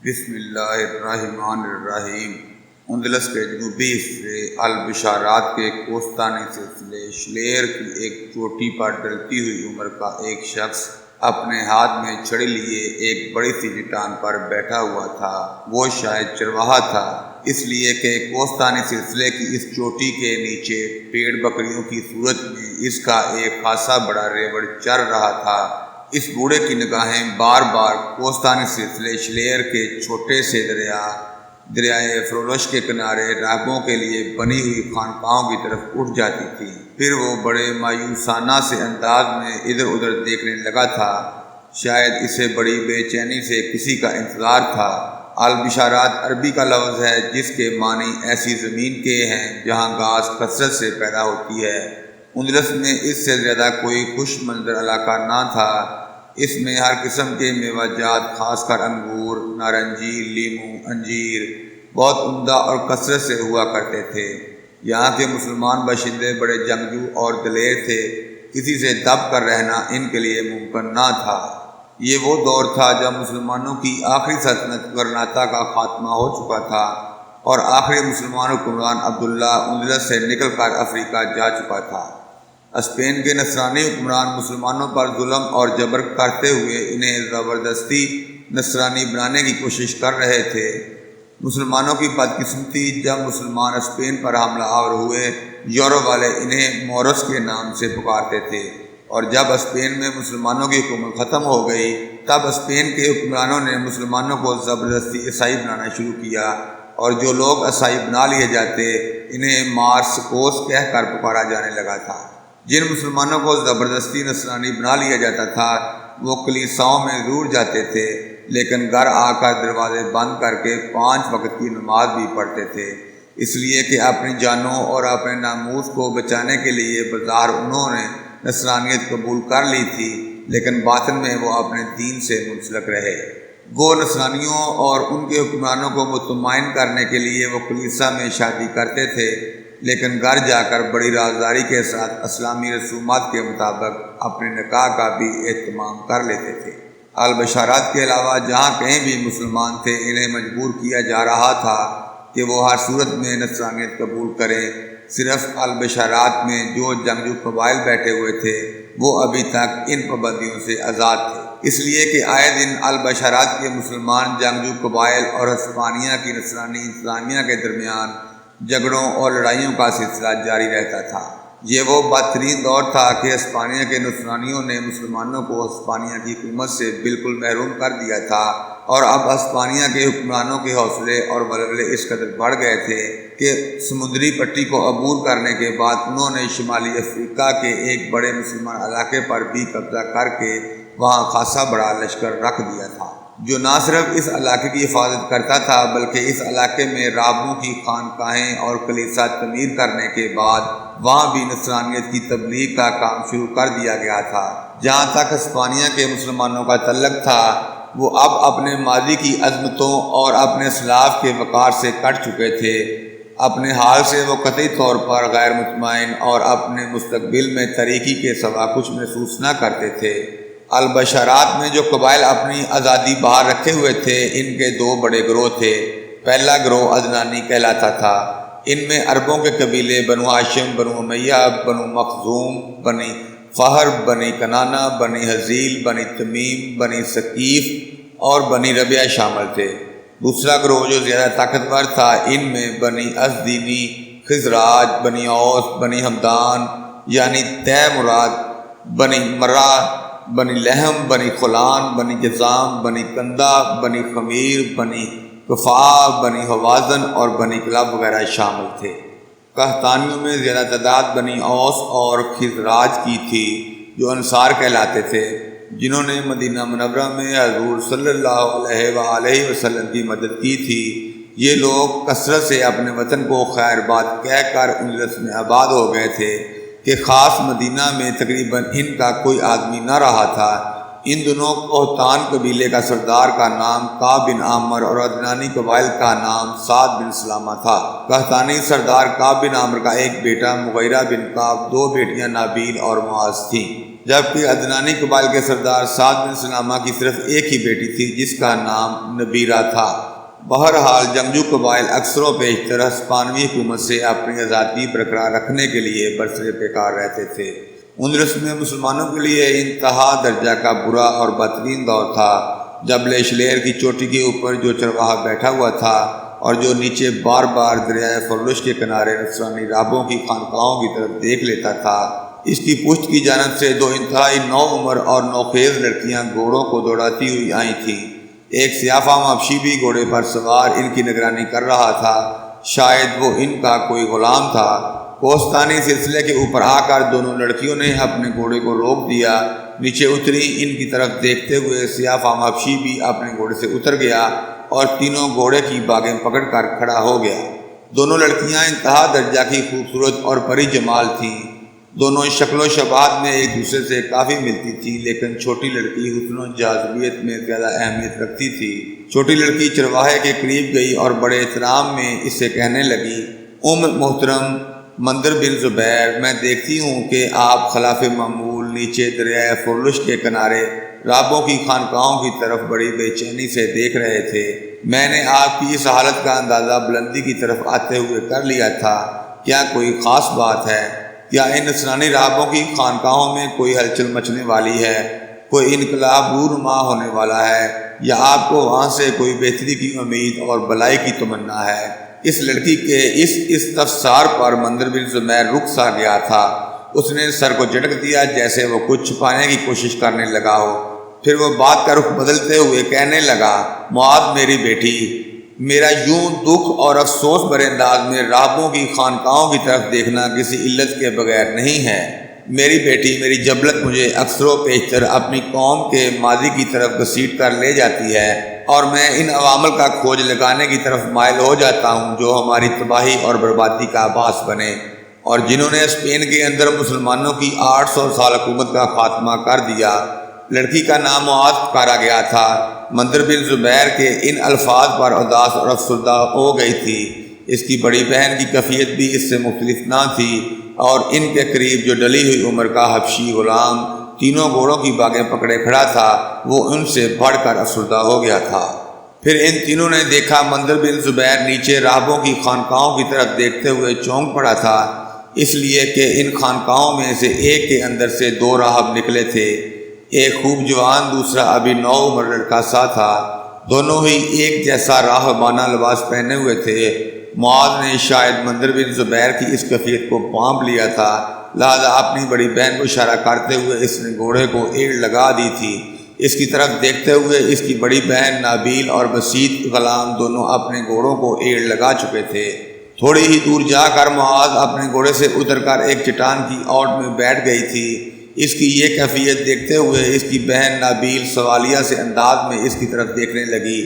بسم اللہ الرحمن الرحیم۔ اندلس کے جنوبی حصے البشارات کے کوستانی سلسلے شلیر کی ایک چوٹی پر ڈلتی ہوئی عمر کا ایک شخص اپنے ہاتھ میں چھڑی لیے ایک بڑی سی چٹان پر بیٹھا ہوا تھا۔ وہ شاید چرواہا تھا، اس لیے کہ کوستانی سلسلے کی اس چوٹی کے نیچے پیڑ بکریوں کی صورت میں اس کا ایک خاصا بڑا ریوڑ چر رہا تھا۔ اس بوڑھے کی نگاہیں بار بار کوستانی سلسلے شلیر کے چھوٹے سے دریائے فرولش کے کنارے راہبوں کے لیے بنی ہوئی خانقاہوں کی طرف اٹھ جاتی تھی۔ پھر وہ بڑے مایوسانہ سے انداز میں ادھر ادھر دیکھنے لگا تھا، شاید اسے بڑی بے چینی سے کسی کا انتظار تھا۔ البشارات عربی کا لفظ ہے جس کے معنی ایسی زمین کے ہیں جہاں گھاس کثرت سے پیدا ہوتی ہے۔ اندلس میں اس سے زیادہ کوئی خوش منظر علاقہ نہ تھا۔ اس میں ہر قسم کے میوہ جات، خاص کر انگور، نارنجی، لیموں، انجیر بہت عمدہ اور کثرت سے ہوا کرتے تھے۔ یہاں کے مسلمان باشندے بڑے جنگجو اور دلیر تھے، کسی سے دب کر رہنا ان کے لیے ممکن نہ تھا۔ یہ وہ دور تھا جب مسلمانوں کی آخری سلطنت غرناطہ کا خاتمہ ہو چکا تھا اور آخری مسلمان حکمران عبداللہ اندلس سے نکل کر افریقہ جا چکا تھا۔ اسپین کے نصرانی حکمران مسلمانوں پر ظلم اور جبر کرتے ہوئے انہیں زبردستی نصرانی بنانے کی کوشش کر رہے تھے۔ مسلمانوں کی بدقسمتی، جب مسلمان اسپین پر حملہ آور ہوئے، یورپ والے انہیں مورس کے نام سے پکارتے تھے، اور جب اسپین میں مسلمانوں کی حکومت ختم ہو گئی تب اسپین کے حکمرانوں نے مسلمانوں کو زبردستی عیسائی بنانا شروع کیا، اور جو لوگ عیسائی بنا لیے جاتے انہیں مارسکوس کہہ کر پکارا جانے لگا تھا۔ جن مسلمانوں کو زبردستی نصرانی بنا لیا جاتا تھا وہ کلیساؤں میں ضرور جاتے تھے، لیکن گھر آ کر دروازے بند کر کے 5 وقت کی نماز بھی پڑھتے تھے، اس لیے کہ اپنی جانوں اور اپنے ناموس کو بچانے کے لیے بظاہر انہوں نے نصرانیت قبول کر لی تھی، لیکن باطن میں وہ اپنے دین سے منسلک رہے۔ گو نصرانیوں اور ان کے حکمرانوں کو مطمئن کرنے کے لیے وہ کلیسا میں شادی کرتے تھے، لیکن گھر جا کر بڑی رازداری کے ساتھ اسلامی رسومات کے مطابق اپنے نکاح کا بھی اہتمام کر لیتے تھے۔ البشارات کے علاوہ جہاں کہیں بھی مسلمان تھے انہیں مجبور کیا جا رہا تھا کہ وہ ہر صورت میں نصرانیت قبول کریں۔ صرف البشارات میں جو جنگجو قبائل بیٹھے ہوئے تھے وہ ابھی تک ان پابندیوں سے آزاد تھے، اس لیے کہ آئے دن البشارات کے مسلمان جنگجو قبائل اور ہسپانیہ کی نصرانی انتظامیہ کے درمیان جھگڑوں اور لڑائیوں کا سلسلہ جاری رہتا تھا۔ یہ وہ بدترین دور تھا کہ ہسپانیہ کے نصرانیوں نے مسلمانوں کو ہسپانیہ کی حکومت سے بالکل محروم کر دیا تھا، اور اب ہسپانیہ کے حکمرانوں کے حوصلے اور ولولے اس قدر بڑھ گئے تھے کہ سمندری پٹی کو عبور کرنے کے بعد انہوں نے شمالی افریقہ کے ایک بڑے مسلمان علاقے پر بھی قبضہ کر کے وہاں خاصا بڑا لشکر رکھ دیا تھا، جو نہ صرف اس علاقے کی حفاظت کرتا تھا بلکہ اس علاقے میں راہبوں کی خانقاہیں اور کلیسا تعمیر کرنے کے بعد وہاں بھی نصرانیت کی تبلیغ کا کام شروع کر دیا گیا تھا۔ جہاں تک ہسپانیہ کے مسلمانوں کا تعلق تھا وہ اب اپنے ماضی کی عظمتوں اور اپنے اسلاف کے وقار سے کٹ چکے تھے۔ اپنے حال سے وہ قطعی طور پر غیر مطمئن اور اپنے مستقبل میں تاریکی کے سوا کچھ محسوس نہ کرتے تھے۔ البشارات میں جو قبائل اپنی آزادی باہر رکھے ہوئے تھے ان کے 2 بڑے گروہ تھے۔ پہلا گروہ عدنانی کہلاتا تھا، ان میں عربوں کے قبیلے بنو ہاشم، بنو امیہ، بنو مخزوم، بنی فہر، بنی کنانہ، بنی حزیل، بنی تمیم، بنی ثقیف اور بنی ربیعہ شامل تھے۔ دوسرا گروہ جو زیادہ طاقتور تھا ان میں بنی ازدینی، خزراج، بنی اوس، بنی ہمدان یعنی تے مراد، بنی مرہ، بنی لحم، بنی خلان، بنی جزام، بنی کندہ، بنی خمیر، بنی کفا، بنی حوازن اور بنی کلاب وغیرہ شامل تھے۔ قحطانیوں میں زیادہ تعداد بنی اوس اور خزراج کی تھی جو انصار کہلاتے تھے، جنہوں نے مدینہ منورہ میں حضور صلی اللہ علیہ وآلہ وسلم کی مدد کی تھی۔ یہ لوگ کثرت سے اپنے وطن کو خیر بات کہہ کر اندلس میں آباد ہو گئے تھے کہ خاص مدینہ میں تقریباً ان کا کوئی آدمی نہ رہا تھا۔ ان دنوں قحطان قبیلے کا سردار کا نام کعب بن عامر اور عدنانی قبائل کا نام سعد بن سلامہ تھا۔ قحطانی سردار کعب بن عامر کا ایک بیٹا مغیرہ بن کعب، 2 بیٹیاں نابیل اور معاذ تھیں۔ جبکہ عدنانی قبائل کے سردار سعد بن سلامہ کی صرف ایک ہی بیٹی تھی جس کا نام نبیرہ تھا۔ بہرحال جنگجو قبائل اکثر و بیشتر ہسپانوی حکومت سے اپنی آزادی برقرار رکھنے کے لیے برسر پیکار رہتے تھے۔ اندلس میں مسلمانوں کے لیے انتہا درجہ کا برا اور بدترین دور تھا۔ جبل شلیر کی چوٹی کے اوپر جو چرواہا بیٹھا ہوا تھا اور جو نیچے بار بار دریائے فرلش کے کنارے نصرانی راہبوں کی خانقاہوں کی طرف دیکھ لیتا تھا، اس کی پشت کی جانب سے دو انتہائی نو عمر اور نوخیز لڑکیاں گھوڑوں کو دوڑاتی ہوئی آئی تھیں۔ ایک سیاہ فام حبشی بھی گھوڑے پر سوار ان کی نگرانی کر رہا تھا، شاید وہ ان کا کوئی غلام تھا۔ کوہستانی سلسلے کے اوپر آ کر دونوں لڑکیوں نے اپنے گھوڑے کو روک دیا، نیچے اتری، ان کی طرف دیکھتے ہوئے سیاہ فام حبشی بھی اپنے گھوڑے سے اتر گیا اور تینوں گھوڑے کی باگیں پکڑ کر کھڑا ہو گیا۔ دونوں لڑکیاں انتہا درجہ کی خوبصورت اور پری جمال تھیں۔ دونوں شکل و شباہت میں ایک دوسرے سے کافی ملتی تھی، لیکن چھوٹی لڑکی حسن و جاذبیت میں زیادہ اہمیت رکھتی تھی۔ چھوٹی لڑکی چرواہے کے قریب گئی اور بڑے احترام میں اس سے کہنے لگی، محترم مندر بن زبیر، میں دیکھتی ہوں کہ آپ خلاف معمول نیچے دریائے فرلش کے کنارے راہبوں کی خانقاہوں کی طرف بڑی بے چینی سے دیکھ رہے تھے۔ میں نے آپ کی اس حالت کا اندازہ بلندی کی طرف آتے ہوئے کر لیا تھا۔ کیا کوئی خاص بات ہے؟ کیا ان نصرانی راہبوں کی خانقاہوں میں کوئی ہلچل مچنے والی ہے؟ کوئی انقلاب رونما ہونے والا ہے؟ یا آپ کو وہاں سے کوئی بہتری کی امید اور بلائی کی تمنا ہے؟ اس لڑکی کے اس استفسار پر مندر بن زبیر رک سا گیا تھا۔ اس نے سر کو جھٹک دیا جیسے وہ کچھ چھپانے کی کوشش کرنے لگا ہو، پھر وہ بات کا رخ بدلتے ہوئے کہنے لگا، معاذ میری بیٹی، میرا یوں دکھ اور افسوس بھرے انداز میں راہبوں کی خانقاہوں کی طرف دیکھنا کسی علت کے بغیر نہیں ہے۔ میری بیٹی، میری جبلت مجھے اکثر و بیشتر اپنی قوم کے ماضی کی طرف گھسیٹ کر لے جاتی ہے اور میں ان عوامل کا کھوج لگانے کی طرف مائل ہو جاتا ہوں جو ہماری تباہی اور بربادی کا باعث بنے اور جنہوں نے اسپین کے اندر مسلمانوں کی 800 سال حکومت کا خاتمہ کر دیا۔ لڑکی کا نام معاذ پکارا گیا تھا۔ مندر بن زبیر کے ان الفاظ پر اداس اور افسردہ ہو گئی تھی۔ اس کی بڑی بہن کی کیفیت بھی اس سے مختلف نہ تھی اور ان کے قریب جو ڈلی ہوئی عمر کا حبشی غلام تینوں گھوڑوں کی باگیں پکڑے کھڑا تھا، وہ ان سے بڑھ کر افسردہ ہو گیا تھا۔ پھر ان تینوں نے دیکھا مندر بن زبیر نیچے راہبوں کی خانقاہوں کی طرف دیکھتے ہوئے چونک پڑا تھا، اس لیے کہ ان خانقاہوں میں سے ایک کے اندر سے دو راہب نکلے تھے۔ ایک خوب جوان، دوسرا ابھی نو عمر لڑکا سا تھا۔ دونوں ہی ایک جیسا راہبانہ لباس پہنے ہوئے تھے۔ معاذ نے شاید مندر بن زبیر کی اس کیفیت کو بھانپ لیا تھا، لہذا اپنی بڑی بہن کو اشارہ کرتے ہوئے اس نے گھوڑے کو ایڑ لگا دی تھی۔ اس کی طرف دیکھتے ہوئے اس کی بڑی بہن نابیل اور بسیط غلام دونوں اپنے گھوڑوں کو ایڑ لگا چکے تھے۔ تھوڑی ہی دور جا کر معاذ اپنے گھوڑے سے اتر کر ایک چٹان کی اوٹ میں بیٹھ گئی تھی۔ اس کی یہ کیفیت دیکھتے ہوئے اس کی بہن نابیل سوالیہ سے انداز میں اس کی طرف دیکھنے لگی۔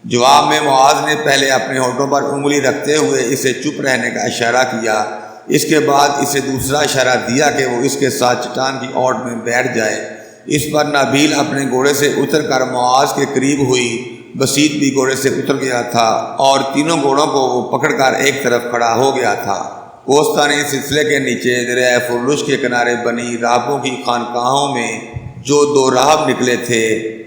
جواب میں معاذ نے پہلے اپنے ہونٹوں پر انگلی رکھتے ہوئے اسے چپ رہنے کا اشارہ کیا، اس کے بعد اسے دوسرا اشارہ دیا کہ وہ اس کے ساتھ چٹان کی اوٹ میں بیٹھ جائے۔ اس پر نابیل اپنے گھوڑے سے اتر کر معاذ کے قریب ہوئی۔ بسیط بھی گھوڑے سے اتر گیا تھا اور تینوں گھوڑوں کو وہ پکڑ کر ایک طرف کھڑا ہو گیا تھا۔ کوہستانی سلسلے کے نیچے دریائے فرلش کے کنارے بنی راہبوں کی خانقاہوں میں جو دو راہب نکلے تھے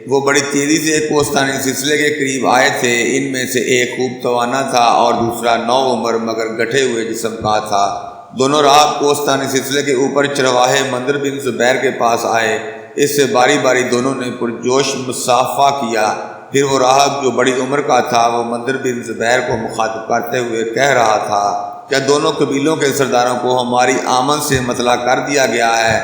وہ بڑی تیزی سے کوہستانی سلسلے کے قریب آئے تھے۔ ان میں سے ایک خوب توانا تھا اور دوسرا نو عمر مگر گٹھے ہوئے جسم کا تھا۔ دونوں راہب کوہستانی سلسلے کے اوپر چرواہے مندر بن زبیر کے پاس آئے۔ اس سے باری باری دونوں نے پرجوش مصافحہ کیا۔ پھر وہ راہب جو بڑی عمر کا تھا وہ مندر بن زبیر کو مخاطب کرتے ہوئے کہہ رہا تھا، کیا دونوں قبیلوں کے سرداروں کو ہماری آمد سے مطلع کر دیا گیا ہے؟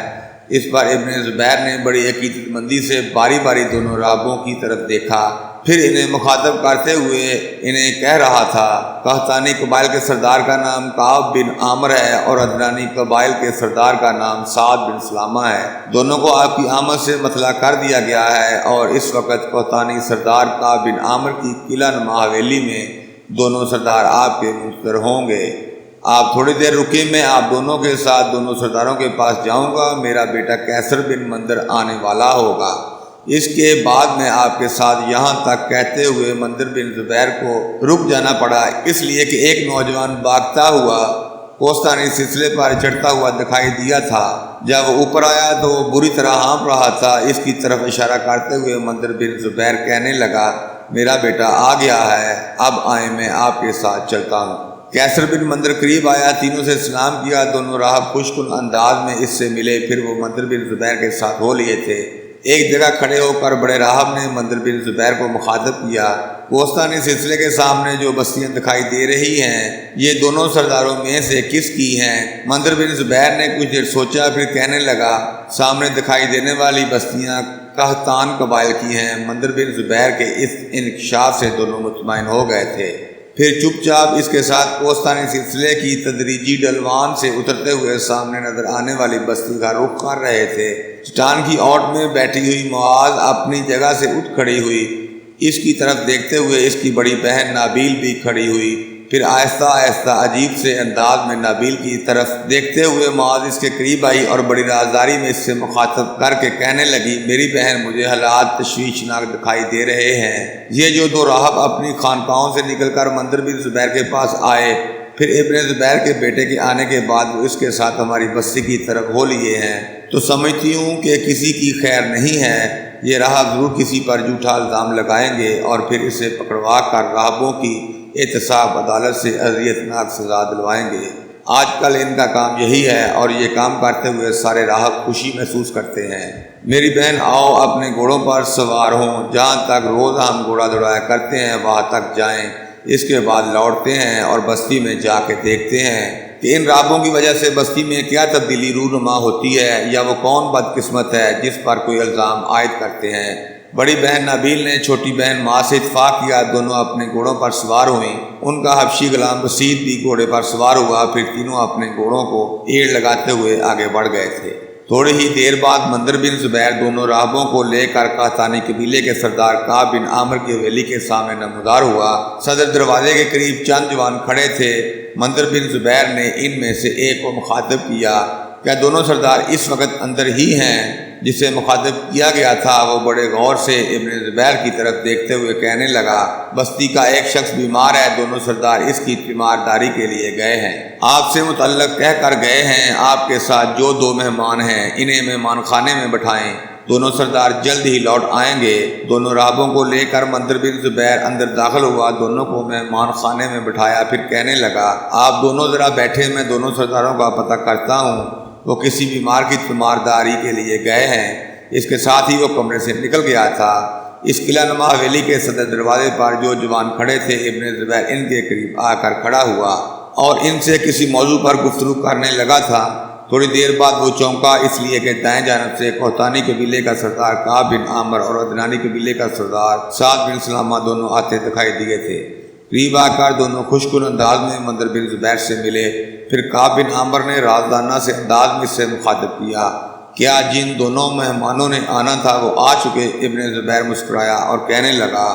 اس پر ابن زبیر نے بڑی عقیدت مندی سے باری باری دونوں راہبوں کی طرف دیکھا، پھر انہیں مخاطب کرتے ہوئے انہیں کہہ رہا تھا، قحطانی قبائل کے سردار کا نام کعب بن عامر ہے اور عدنانی قبائل کے سردار کا نام سعد بن سلامہ ہے۔ دونوں کو آپ کی آمد سے مطلع کر دیا گیا ہے اور اس وقت قحطانی سردار کعب بن عامر کی قلعہ نما حویلی میں دونوں سردار آپ کے منتظر ہوں گے۔ آپ تھوڑی دیر رکیں، میں آپ دونوں کے ساتھ دونوں سرداروں کے پاس جاؤں گا۔ میرا بیٹا کیسر بن مندر آنے والا ہوگا۔ اس کے بعد میں آپ کے ساتھ یہاں تک کہتے ہوئے مندر بن زبیر کو رک جانا پڑا، اس لیے کہ ایک نوجوان بھاگتا ہوا کوستانی سلسلے پر چڑھتا ہوا دکھائی دیا تھا۔ جب وہ اوپر آیا تو وہ بری طرح ہانپ رہا تھا۔ اس کی طرف اشارہ کرتے ہوئے منظر بن زبیر کہنے لگا، میرا بیٹا آ گیا ہے، اب آئیں میں آپ کے ساتھ چلتا ہوں۔ کیسر بن منظر قریب آیا، تینوں سے سلام کیا۔ دونوں راہب خوش کن انداز میں اس سے ملے، پھر وہ منظر بن زبیر کے ساتھ ہو لیے تھے۔ ایک جگہ کھڑے ہو کر بڑے راہب نے منظر بن زبیر کو مخاطب کیا، کوستانی سلسلے کے سامنے جو بستیاں دکھائی دے رہی ہیں یہ دونوں سرداروں میں سے کس کی ہیں؟ منظر بن زبیر نے کچھ دیر سوچا، پھر کہنے لگا، سامنے دکھائی دینے والی بستیاں قحطان قبائل کی ہیں۔ منظر بن زبیر کے اس انکشاف سے دونوں مطمئن ہو گئے تھے۔ پھر چپ چاپ اس کے ساتھ کوستانی سلسلے کی تدریجی ڈھلوان سے اترتے ہوئے سامنے نظر آنے والی بستی کا رخ کر رہے تھے۔ چٹان کی اوٹ میں بیٹھی ہوئی معاذ اپنی جگہ سے اٹھ کھڑی ہوئی، اس کی طرف دیکھتے ہوئے اس کی بڑی بہن نابیل بھی کھڑی ہوئی۔ پھر آہستہ آہستہ عجیب سے انداز میں نابیل کی طرف دیکھتے ہوئے معاذ اس کے قریب آئی اور بڑی رازداری میں اس سے مخاطب کر کے کہنے لگی، میری بہن مجھے حالات تشویشناک دکھائی دے رہے ہیں۔ یہ جو دو راہب اپنی خانقاہوں سے نکل کر منظر بن زبیر کے پاس آئے، پھر ابن زبیر کے بیٹے کے آنے کے بعد وہ اس کے ساتھ ہماری بستی کی طرف ہو لیے ہیں، تو سمجھتی ہوں کہ کسی کی خیر نہیں ہے۔ یہ راہب ضرور کسی پر جھوٹا الزام لگائیں گے اور پھر اسے پکڑوا کر راہبوں کی احتساب عدالت سے اذیتناک سزا دلوائیں گے۔ آج کل ان کا کام یہی ہے اور یہ کام کرتے ہوئے سارے راہب خوشی محسوس کرتے ہیں۔ میری بہن آؤ اپنے گھوڑوں پر سوار ہوں، جہاں تک روز ہم گھوڑا دوڑایا کرتے ہیں وہاں تک جائیں، اس کے بعد لوٹتے ہیں اور بستی میں جا کے دیکھتے ہیں کہ ان راہبوں کی وجہ سے بستی میں کیا تبدیلی رونما ہوتی ہے، یا وہ کون بدقسمت ہے جس پر کوئی الزام عائد کرتے ہیں۔ بڑی بہن نابیل نے چھوٹی بہن ماں سے اتفاق کیا، دونوں اپنے گھوڑوں پر سوار ہوئیں۔ ان کا حبشی غلام رسید بھی گھوڑے پر سوار ہوا، پھر تینوں اپنے گھوڑوں کو ایڑ لگاتے ہوئے آگے بڑھ گئے تھے۔ تھوڑی ہی دیر بعد منظر بن زبیر دونوں راہبوں کو لے کر قحطانی قبیلے کے سردار کعب بن عامر کی حویلی کے سامنے نمودار ہوا۔ صدر دروازے کے قریب چند جوان کھڑے تھے۔ منظر بن زبیر نے ان میں سے ایک کو مخاطب کیا، کیا دونوں سردار اس وقت اندر ہی ہیں؟ جسے مخاطب کیا گیا تھا وہ بڑے غور سے ابن زبیر کی طرف دیکھتے ہوئے کہنے لگا، بستی کا ایک شخص بیمار ہے، دونوں سردار اس کی تیمارداری کے لیے گئے ہیں، آپ سے متعلق کہہ کر گئے ہیں، آپ کے ساتھ جو دو مہمان ہیں انہیں مہمان خانے میں بٹھائیں، دونوں سردار جلد ہی لوٹ آئیں گے۔ دونوں راہبوں کو لے کر منظر بن زبیر اندر داخل ہوا، دونوں کو مہمان خانے میں بٹھایا، پھر کہنے لگا، آپ دونوں ذرا بیٹھے، میں دونوں سرداروں کا پتہ کرتا ہوں، وہ کسی بیمار کی تیمارداری کے لیے گئے ہیں۔ اس کے ساتھ ہی وہ کمرے سے نکل گیا تھا۔ اس قلعہ نما حویلی کے صدر دروازے پر جو جوان کھڑے تھے، ابن زبیر ان کے قریب آ کر کھڑا ہوا اور ان سے کسی موضوع پر گفتگو کرنے لگا تھا۔ تھوڑی دیر بعد وہ چونکا، اس لیے کہ دائیں جانب سے قحطانی قبیلے کا سردار کعب بن عامر اور عدنانی قبیلے کا سردار سعد بن سلامہ دونوں آتے دکھائی دیے تھے۔ قریب آ کر دونوں خوشکن انداز میں منظر بن زبیر سے ملے، پھر کعب بن عامر نے رازدانہ سے انداز میں اس سے مخاطب کیا، کیا جن دونوں مہمانوں نے آنا تھا وہ آ چکے؟ ابن زبیر مسکرایا اور کہنے لگا،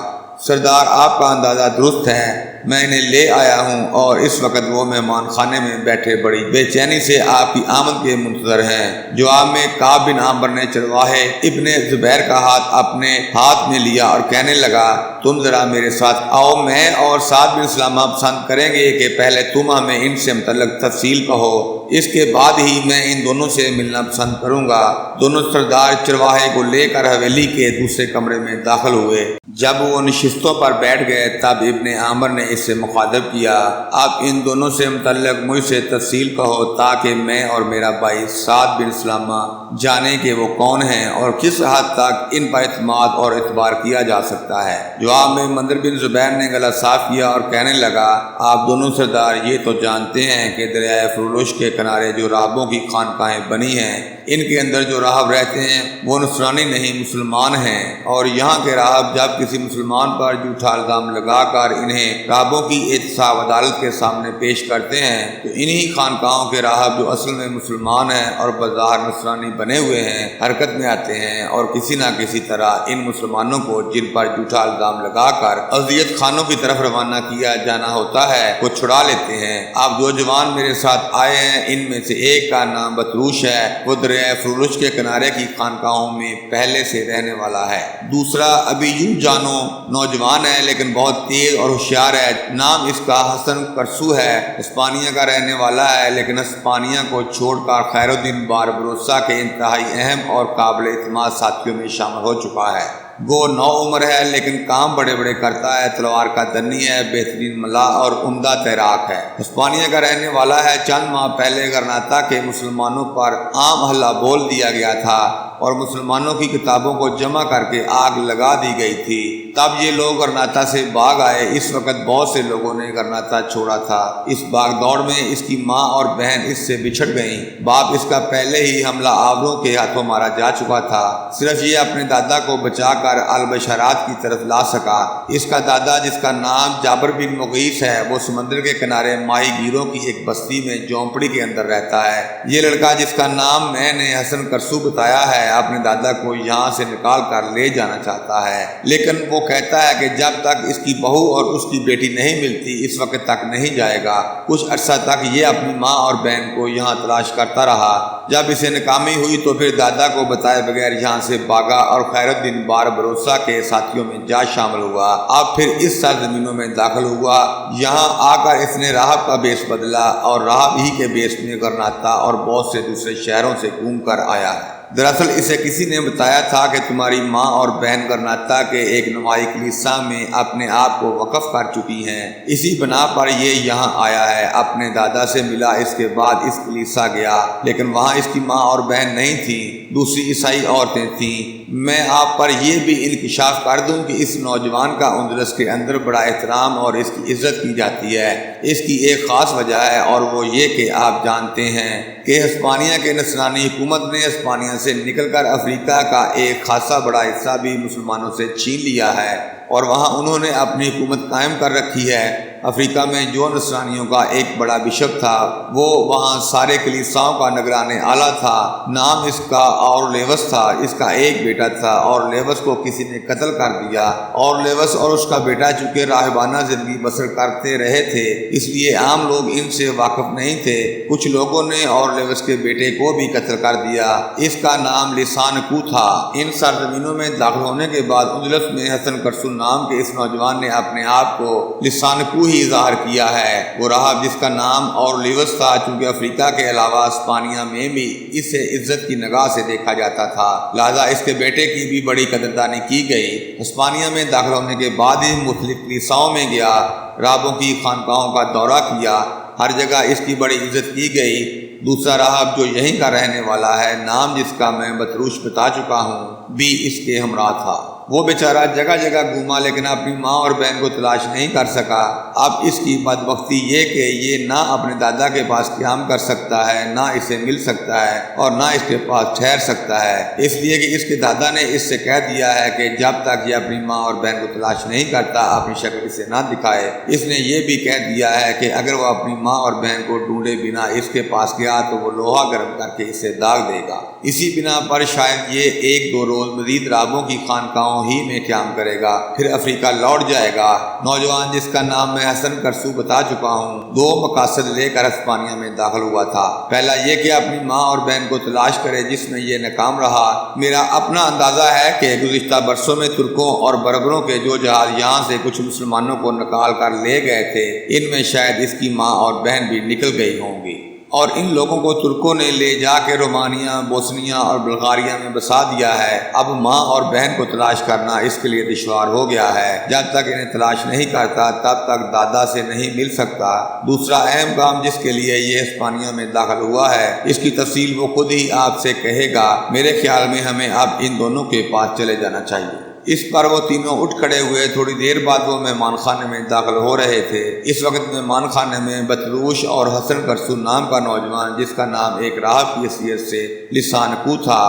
سردار آپ کا اندازہ درست ہے، میں انہیں لے آیا ہوں اور اس وقت وہ مہمان خانے میں بیٹھے بڑی بے چینی سے آپ کی آمد کے منتظر ہیں۔ جواب میں کعب بن عامر نے چرواہے ابن زبیر کا ہاتھ اپنے ہاتھ میں لیا اور کہنے لگا، تم ذرا میرے ساتھ آؤ، میں اور سعد بن سلامہ پسند کریں گے کہ پہلے تم ہمیں ان سے متعلق تفصیل کہو، اس کے بعد ہی میں ان دونوں سے ملنا پسند کروں گا۔ دونوں سردار چرواہے کو لے کر حویلی کے دوسرے کمرے میں داخل ہوئے۔ جب وہ نشستوں پر بیٹھ گئے تب ابن عامر نے اس سے مخاطب کیا، آپ ان دونوں سے متعلق مجھ سے تفصیل کہو تاکہ میں اور میرا بھائی سعد بن سلامہ جانیں کہ وہ کون ہیں اور کس حد تک ان پر اعتماد اور اعتبار کیا جا سکتا ہے۔ جواب میں منظر بن زبیر نے گلا صاف کیا اور کہنے لگا، آپ دونوں سردار یہ تو جانتے ہیں کہ دریائے فرولوش کے کنارے جو راہبوں کی خانقاہیں بنی ہیں، ان کے اندر جو راہب رہتے ہیں وہ نصرانی نہیں مسلمان ہیں، اور یہاں کے راہب جب کسی مسلمان پر جھوٹا الزام لگا کر انہیں راہبوں کی احتساب عدالت کے سامنے پیش کرتے ہیں تو انہی خانقاہوں کے راہب جو اصل میں مسلمان ہیں اور بظاہر نصرانی بنے ہوئے ہیں حرکت میں آتے ہیں اور کسی نہ کسی طرح ان مسلمانوں کو جن پر جھوٹا الزام لگا کر اذیت خانوں کی طرف روانہ کیا جانا ہوتا ہے کو چھڑا لیتے ہیں۔ آپ جو جوان میرے ساتھ آئے ہیں ان میں سے ایک کا نام بطروش ہے، وہ دریائے فرولش کے کنارے کی خانقاہوں میں پہلے سے رہنے والا ہے۔ دوسرا ابھی یوں جانو نوجوان ہے لیکن بہت تیز اور ہوشیار ہے، نام اس کا حسن کرسو ہے، اسپانیہ کا رہنے والا ہے لیکن اسپانیہ کو چھوڑ کر خیر الدین باربروسا کے انتہائی اہم اور قابل اعتماد ساتھیوں میں شامل ہو چکا ہے۔ وہ نو عمر ہے لیکن کام بڑے بڑے کرتا ہے، تلوار کا دنی ہے، بہترین ملاح اور عمدہ تیراک ہے، اسپانیہ کا رہنے والا ہے۔ چند ماہ پہلے غرناطہ کے مسلمانوں پر عام حلہ بول دیا گیا تھا اور مسلمانوں کی کتابوں کو جمع کر کے آگ لگا دی گئی تھی، تب یہ لوگ غرناطہ سے بھاگ آئے۔ اس وقت بہت سے لوگوں نے غرناطہ چھوڑا تھا۔ اس بھاگ دوڑ میں اس کی ماں اور بہن اس سے بچھڑ گئیں۔ باپ اس کا پہلے ہی حملہ آوروں کے ہاتھوں مارا جا چکا تھا، صرف یہ اپنے دادا کو بچا کر البشارات کی طرف لا سکا۔ اس کا دادا جس کا نام جابر بن مغیث ہے، وہ سمندر کے کنارے ماہی گیروں کی ایک بستی میں جھونپڑی کے اندر رہتا ہے۔ یہ لڑکا جس کا نام میں نے حسن کرسو بتایا ہے، اپنے دادا کو یہاں سے نکال کر لے جانا چاہتا ہے، لیکن وہ کہتا ہے کہ جب تک اس کی بہو اور اس کی بیٹی نہیں ملتی اس وقت تک نہیں جائے گا۔ کچھ عرصہ تک یہ اپنی ماں اور بہن کو یہاں تلاش کرتا رہا۔ جب اسے ناکامی ہوئی تو پھر دادا کو بتائے بغیر یہاں سے بھاگا اور خیر الدین باربروسا کے ساتھیوں میں جا شامل ہوا۔ اب پھر اس سرزمینوں میں داخل ہوا۔ یہاں آ کر اس نے راہب کا بیس بدلا اور راہب ہی کے بیس میں غرناطہ اور بہت سے دوسرے شہروں سے گھوم کر آیا ہے۔ دراصل اسے کسی نے بتایا تھا کہ تمہاری ماں اور بہن غرناطہ کے ایک نوائی کلیسا میں اپنے آپ کو وقف کر چکی ہیں، اسی بنا پر یہ یہاں آیا ہے۔ اپنے دادا سے ملا، اس کے بعد اس کلیسا گیا، لیکن وہاں اس کی ماں اور بہن نہیں تھیں، دوسری عیسائی عورتیں تھیں۔ میں آپ پر یہ بھی انکشاف کر دوں کہ اس نوجوان کا اندلس کے اندر بڑا احترام اور اس کی عزت کی جاتی ہے۔ اس کی ایک خاص وجہ ہے اور وہ یہ کہ آپ جانتے ہیں کہ ہسپانیہ کے نصرانی حکومت نے ہسپانیہ سے نکل کر افریقہ کا ایک خاصا بڑا حصہ بھی مسلمانوں سے چھین لیا ہے اور وہاں انہوں نے اپنی حکومت قائم کر رکھی ہے۔ افریقہ میں جو نصرانیوں کا ایک بڑا بشپ تھا، وہ وہاں سارے کلیساؤں کا نگران اعلیٰ تھا۔ نام اس کا اورلیوس تھا۔ اس کا ایک بیٹا تھا، اورلیوس کو کسی نے قتل کر دیا۔ اورلیوس اور اس کا بیٹا چونکہ راہبانہ زندگی بسر کرتے رہے تھے، اس لیے عام لوگ ان سے واقف نہیں تھے۔ کچھ لوگوں نے اورلیوس کے بیٹے کو بھی قتل کر دیا۔ اس کا نام لسان کو تھا۔ ان سرزمینوں میں داخل ہونے کے بعد اندلس میں حسن کرسو نام کے اس نوجوان نے اپنے آپ کو لسان کو ہی ظاہر کیا ہے۔ وہ راہب جس کا نام اورلیوس تھا، چونکہ افریقہ کے علاوہ اسپانیہ میں بھی اسے عزت کی نگاہ سے دیکھا جاتا تھا، لہذا اس کے بیٹے کی بھی بڑی قدردانی کی گئی۔ اسپانیہ میں داخل ہونے کے بعد ہی مختلف کلیساؤں میں گیا، راہبوں کی خانقاہوں کا دورہ کیا، ہر جگہ اس کی بڑی عزت کی گئی۔ دوسرا راہب جو یہیں کا رہنے والا ہے، نام جس کا میں بطروش بتا چکا ہوں، بھی اس کے ہمراہ تھا۔ وہ بیچارہ جگہ جگہ گھوما لیکن اپنی ماں اور بہن کو تلاش نہیں کر سکا۔ اب اس کی بدبختی یہ کہ یہ نہ اپنے دادا کے پاس قیام کر سکتا ہے، نہ اسے مل سکتا ہے اور نہ اس کے پاس ٹھہر سکتا ہے، اس لیے کہ اس کے دادا نے اس سے کہہ دیا ہے کہ جب تک یہ اپنی ماں اور بہن کو تلاش نہیں کرتا اپنی شکل اسے نہ دکھائے۔ اس نے یہ بھی کہہ دیا ہے کہ اگر وہ اپنی ماں اور بہن کو ڈھونڈے بنا اس کے پاس گیا تو وہ لوہا گرم کر کے اسے داغ دے گا۔ اسی بنا پر شاید یہ 1-2 روز مزید راہبوں کی خانقاہوں ہی میں قیام کرے گا، پھر افریقہ لوٹ جائے گا۔ نوجوان جس کا نام میں حسن کرسو بتا چکا ہوں، 2 مقاصد لے کر ہسپانیہ میں داخل ہوا تھا۔ پہلا یہ کہ اپنی ماں اور بہن کو تلاش کرے، جس میں یہ ناکام رہا۔ میرا اپنا اندازہ ہے کہ گزشتہ برسوں میں ترکوں اور بربروں کے جو جہاز یہاں سے کچھ مسلمانوں کو نکال کر لے گئے تھے، ان میں شاید اس کی ماں اور بہن بھی نکل گئی ہوں گی، اور ان لوگوں کو ترکوں نے لے جا کے رومانیہ، بوسنیا اور بلغاریہ میں بسا دیا ہے۔ اب ماں اور بہن کو تلاش کرنا اس کے لیے دشوار ہو گیا ہے۔ جب تک انہیں تلاش نہیں کرتا تب تک دادا سے نہیں مل سکتا۔ دوسرا اہم کام جس کے لیے یہ ہسپانیہ میں داخل ہوا ہے، اس کی تفصیل وہ خود ہی آپ سے کہے گا۔ میرے خیال میں ہمیں اب ان دونوں کے پاس چلے جانا چاہیے۔ اس پر وہ تینوں اٹھ کھڑے ہوئے۔ تھوڑی دیر بعد وہ مہمان خانے میں داخل ہو رہے تھے۔ اس وقت مہمان خانے میں بطروش اور حسن کرسو نام کا نوجوان، جس کا نام ایک راہب کی حیثیت سے لسان کو تھا،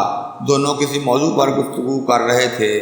دونوں کسی موضوع پر گفتگو کر رہے تھے۔